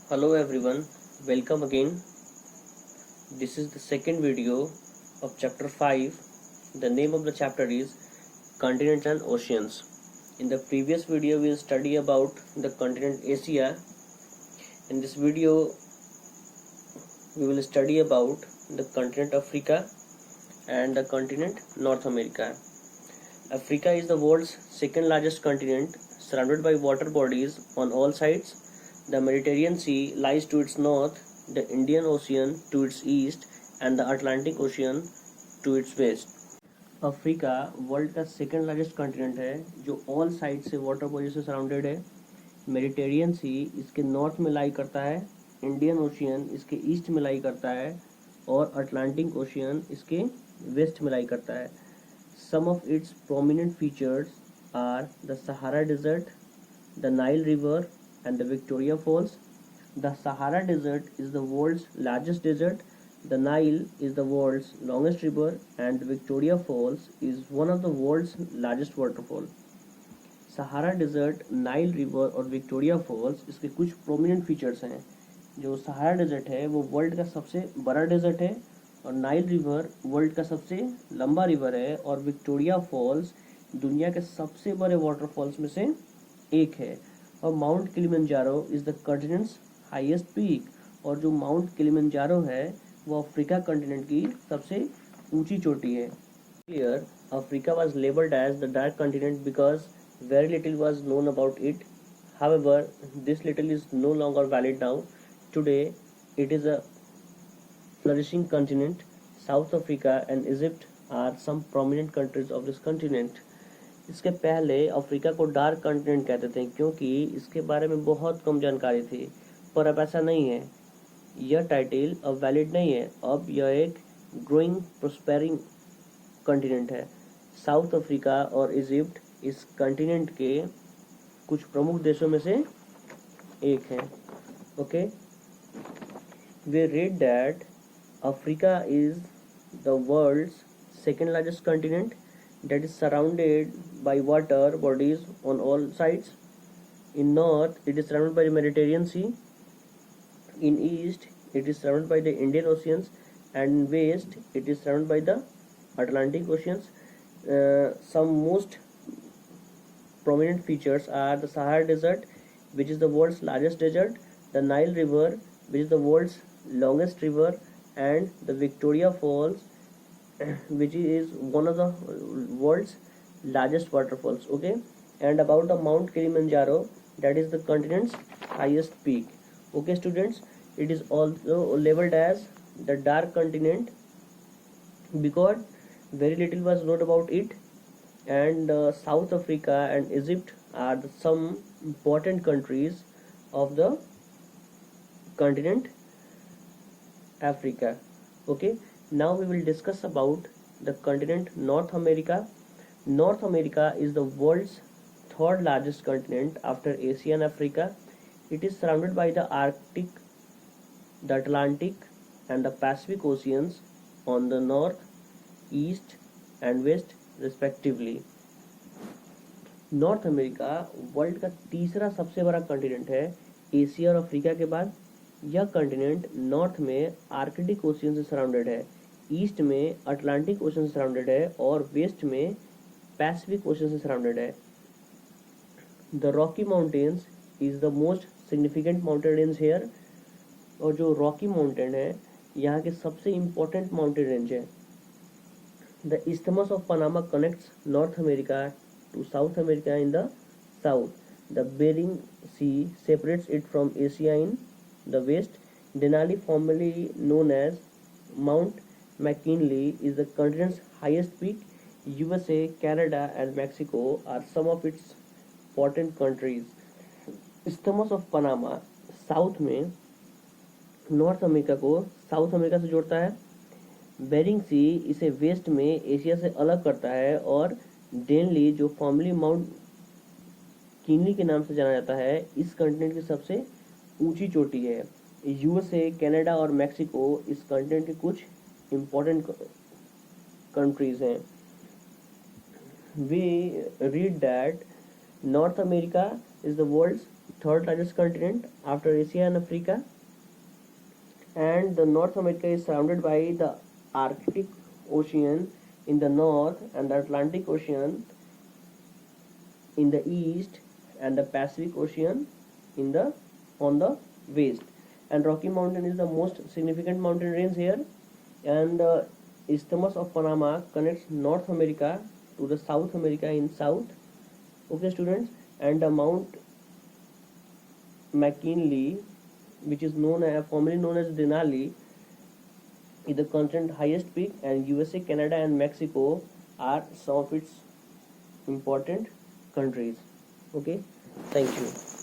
Hello everyone, welcome again. This is the second video of chapter 5. The name of the chapter is Continents and Oceans. In the previous video we study about the continent Asia. In this video we will study about the continent Africa and the continent North America. Africa is the world's second largest continent, surrounded by water bodies on all sides. The Mediterranean Sea lies to its north, the Indian Ocean to its east, and the Atlantic Ocean to its west. Africa world का second largest continent है जो all side से water body से surrounded है। Mediterranean सी इसके north में लाई करता है, इंडियन ओशियन इसके ईस्ट में लाई करता है और अटलांटिक ओशियन इसके वेस्ट में लाई करता है। Some of its prominent features are the Sahara Desert, the Nile River, and the Victoria Falls. The Sahara Desert is the world's largest desert, the Nile is the world's longest river, and the Victoria Falls is one of the world's largest waterfall. Sahara desert, Nile river और Victoria falls इसके कुछ prominent features हैं। जो Sahara desert है वो world का सबसे बड़ा डेजर्ट है और नाइल रिवर वर्ल्ड का सबसे लंबा रिवर है और विक्टोरिया फॉल्स दुनिया के सबसे बड़े वाटरफॉल्स में से एक है। और mount Kilimanjaro is the continents highest peak और जो माउंट किलिमंजारो है वो अफ्रीका कॉन्टिनेंट की सबसे ऊंची चोटी है। Earlier, Africa was labeled as the dark continent because very little was known about it. However, this little is no longer valid now. Today, it is a flourishing continent. South Africa and Egypt are some prominent countries of this continent. इसके पहले Africa को dark continent कहते थे क्योंकि इसके बारे में बहुत कम जानकारी थी, पर अब ऐसा नहीं है। यह टाइटल अब वैलिड नहीं है, अब यह एक ग्रोइंग प्रोस्पेरिंग कॉन्टिनेंट है। साउथ अफ्रीका और इजिप्ट इस कॉन्टिनेंट के कुछ प्रमुख देशों में से एक है। Okay, we read that Africa is the world's second largest continent that is surrounded by water bodies on all sides. In north, it is surrounded by the Mediterranean Sea. In east, it is surrounded by the Indian Oceans, and in west, it is surrounded by the Atlantic Oceans. Some most prominent features are the Sahara Desert, which is the world's largest desert, the Nile River, which is the world's longest river, and the Victoria Falls, which is one of the world's largest waterfalls. Okay, and about the Mount Kilimanjaro, that is the continent's highest peak. Okay students, it is also labeled as the dark continent because very little was known about it. And South Africa and Egypt are some important countries of the continent Africa. Okay, now we will discuss about the continent North America. North America is the world's third largest continent after Asia and Africa. It is surrounded by the Arctic, the Atlantic, and the Pacific Oceans on the north, east, and west respectively. North America world का तीसरा सबसे बड़ा continent है Asia और Africa के बाद। यह continent north में आर्कटिक ओशियन से सराउंडेड है, ईस्ट में अटलांटिक ओशन से सराउंडेड है और वेस्ट में पैसिफिक ओशन से सराउंडेड है। The Rocky mountains is the most significant mountain range here और जो रॉकी माउंटेन है यहाँ के सबसे इम्पोर्टेंट माउंटेन रेंज है। The isthmus of Panama connects North America to South America in the south. The Bering sea separates it from Asia in the west. Denali, formerly known as Mount McKinley, is the continent's highest peak. USA, Canada, and Mexico are some of its important countries. Isthmus of Panama south में north America को south America से जोड़ता है। Bearing सी इसे waste में Asia से अलग करता है और डेनली, जो फॉर्मली माउंट किनली के नाम से जाना जाता है, इस कॉन्टिनेंट की सबसे ऊंची चोटी है। यूएसए, कनाडा और मैक्सिको इस कॉन्टिनेंट के कुछ इम्पोर्टेंट कंट्रीज हैं। We read that North America is the world's third largest continent after Asia and Africa, and the North America is surrounded by the Arctic Ocean in the north and the Atlantic Ocean in the east and the Pacific Ocean in the on the west. And Rocky Mountain is the most significant mountain range here, and the Isthmus of Panama connects North America to the South America in south. Okay, students, and the Mount McKinley, which is formerly known as Denali, is the continent's highest peak, and USA, Canada, and Mexico are some of its important countries. Okay, thank you.